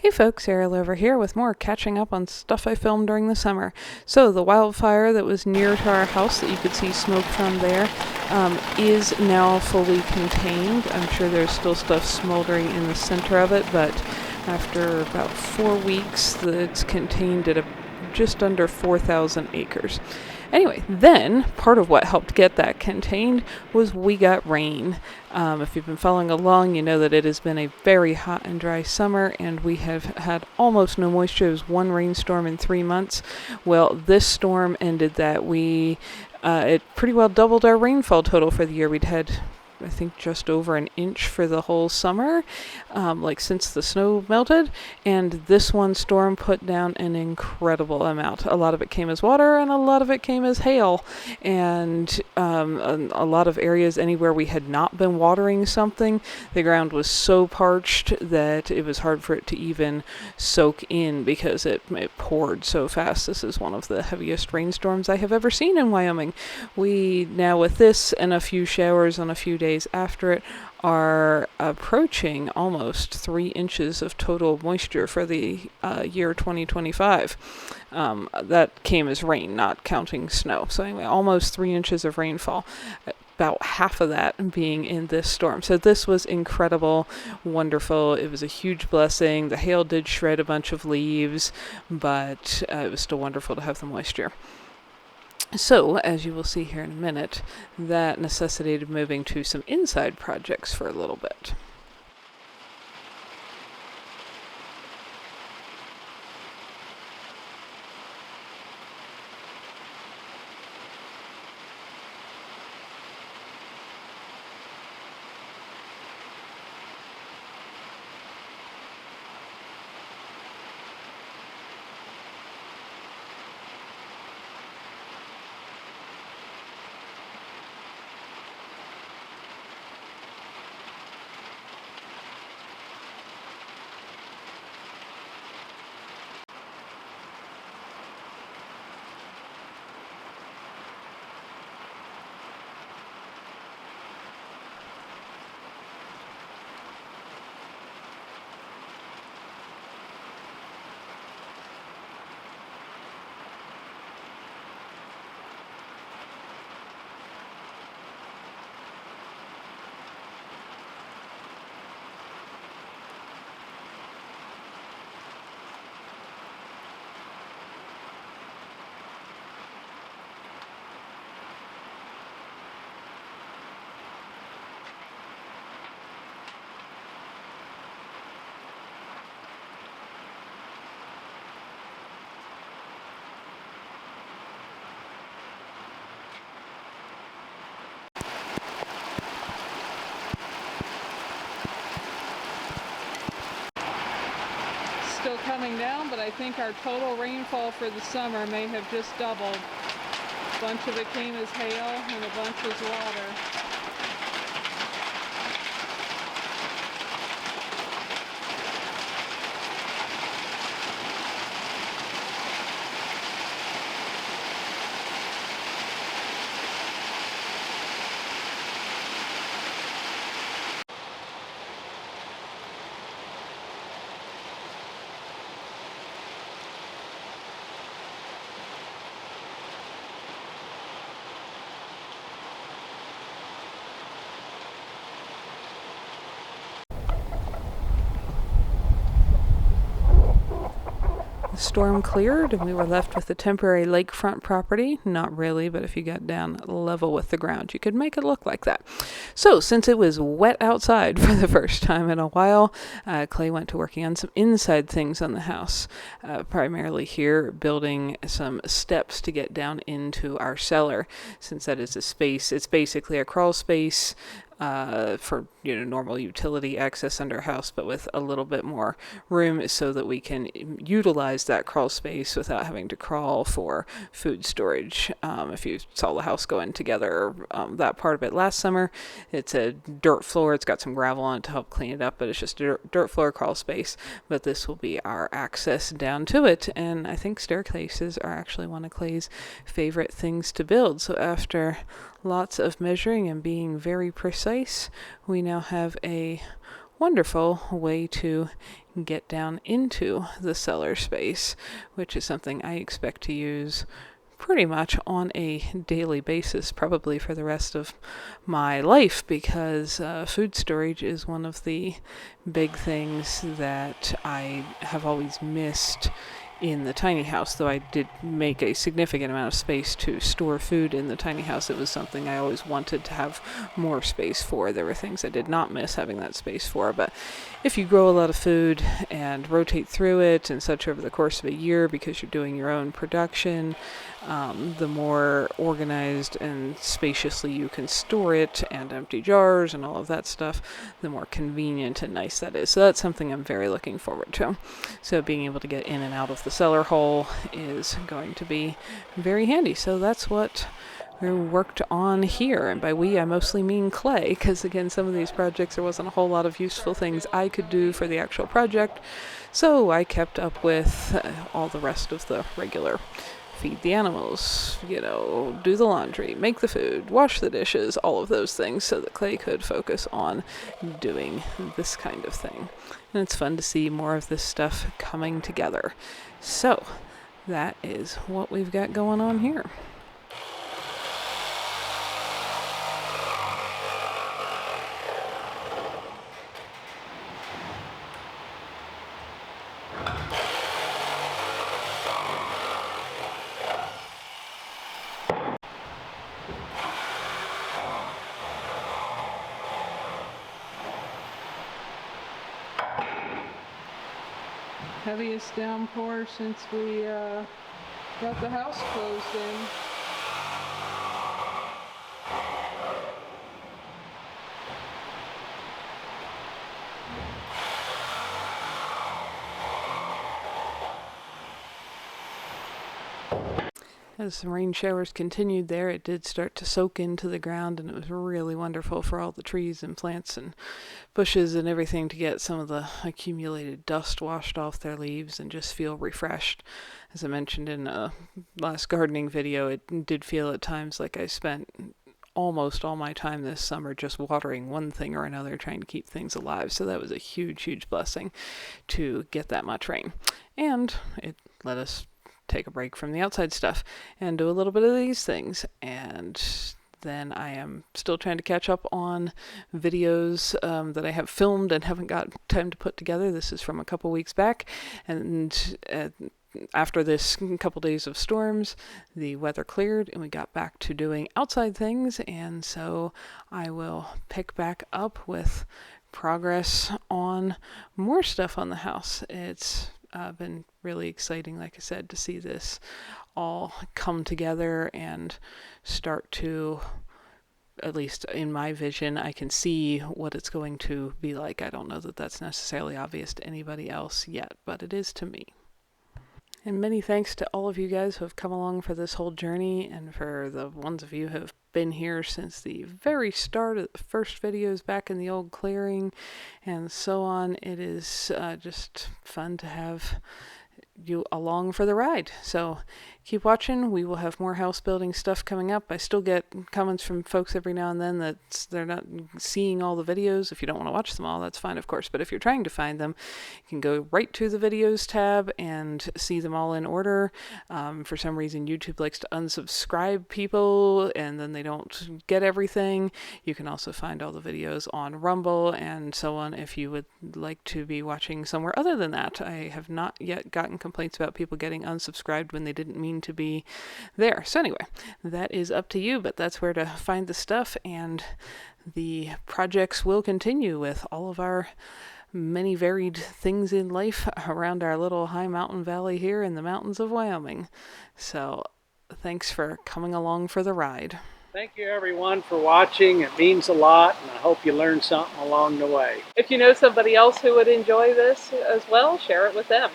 Hey folks, Ariel over here with more catching up on stuff I filmed during the summer. So the wildfire that was near to our house that you could see smoke from there is now fully contained. I'm sure there's still stuff smoldering in the center of it, but after about 4 weeks, it's contained at just under 4,000 acres. Anyway, then part of what helped get that contained was we got rain. If you've been following along, you know that it has been a very hot and dry summer, and we have had almost no moisture. It was one rainstorm in 3 months. Well, this storm ended that. It pretty well doubled our rainfall total for the year. We'd had, I think, just over an inch for the whole summer, since the snow melted, and this one storm put down an incredible amount. A lot of it came as water, and a lot of it came as hail, and a lot of areas anywhere we had not been watering something, the ground was so parched that it was hard for it to even soak in because it poured so fast. This is one of the heaviest rainstorms I have ever seen in Wyoming. We now, with this and a few showers on a few days after it, are approaching almost 3 inches of total moisture for the year 2025. That came as rain, not counting snow. So anyway, almost 3 inches of rainfall. About half of that being in this storm. So this was incredible, wonderful. It was a huge blessing. The hail did shred a bunch of leaves, but it was still wonderful to have the moisture. So, as you will see here in a minute, that necessitated moving to some inside projects for a little bit. Still coming down, but I think our total rainfall for the summer may have just doubled. A bunch of it came as hail and a bunch was water. The storm cleared and we were left with a temporary lakefront property. Not really, but if you got down level with the ground, you could make it look like that. So since it was wet outside for the first time in a while, Clay went to working on some inside things on the house, primarily here building some steps to get down into our cellar, since that is a space. It's basically a crawl space for normal utility access under house, but with a little bit more room so that we can utilize that crawl space without having to crawl for food storage. If you saw the house go in together, that part of it last summer, it's a dirt floor. It's got some gravel on it to help clean it up, but it's just a dirt floor crawl space. But this will be our access down to it, and I think staircases are actually one of Clay's favorite things to build. So after lots of measuring and being very precise, we now have a wonderful way to get down into the cellar space, which is something I expect to use pretty much on a daily basis, probably for the rest of my life, because food storage is one of the big things that I have always missed in the tiny house. Though I did make a significant amount of space to store food in the tiny house, it was something I always wanted to have more space for. There were things I did not miss having that space for, but if you grow a lot of food and rotate through it and such over the course of a year because you're doing your own production, the more organized and spaciously you can store it, and empty jars and all of that stuff, the more convenient and nice that is. So that's something I'm very looking forward to. So being able to get in and out of the cellar hole is going to be very handy. So that's what we worked on here, and by we I mostly mean Clay, because again, some of these projects there wasn't a whole lot of useful things I could do for the actual project, so I kept up with all the rest of the regular feed the animals, do the laundry, make the food, wash the dishes, all of those things, so that Clay could focus on doing this kind of thing. And it's fun to see more of this stuff coming together. So that is what we've got going on here. Heaviest downpour since we got the house closed in. As the rain showers continued there, it did start to soak into the ground, and it was really wonderful for all the trees and plants and bushes and everything to get some of the accumulated dust washed off their leaves and just feel refreshed. As I mentioned in a last gardening video, it did feel at times like I spent almost all my time this summer just watering one thing or another, trying to keep things alive. So that was a huge, huge blessing to get that much rain. And it let us take a break from the outside stuff and do a little bit of these things. And then I am still trying to catch up on videos that I have filmed and haven't got time to put together. This is from a couple weeks back, and after this couple days of storms, the weather cleared and we got back to doing outside things, and so I will pick back up with progress on more stuff on the house. It's been really exciting, like I said, to see this all come together and start to, at least in my vision, I can see what it's going to be like. I don't know that that's necessarily obvious to anybody else yet, but it is to me. And many thanks to all of you guys who have come along for this whole journey, and for the ones of you who have been here since the very start of the first videos back in the old clearing and so on. It is just fun to have you along for the ride. So keep watching. We will have more house building stuff coming up. I still get comments from folks every now and then that they're not seeing all the videos. If you don't want to watch them all, that's fine, of course. But if you're trying to find them, you can go right to the videos tab and see them all in order. For some reason, YouTube likes to unsubscribe people and then they don't get everything. You can also find all the videos on Rumble and so on if you would like to be watching somewhere other than that. I have not yet gotten complaints about people getting unsubscribed when they didn't mean to be there. So anyway, that is up to you, but that's where to find the stuff, and the projects will continue with all of our many varied things in life around our little high mountain valley here in the mountains of Wyoming. So thanks for coming along for the ride. Thank you everyone for watching. It means a lot, and I hope you learned something along the way. If you know somebody else who would enjoy this as well, share it with them.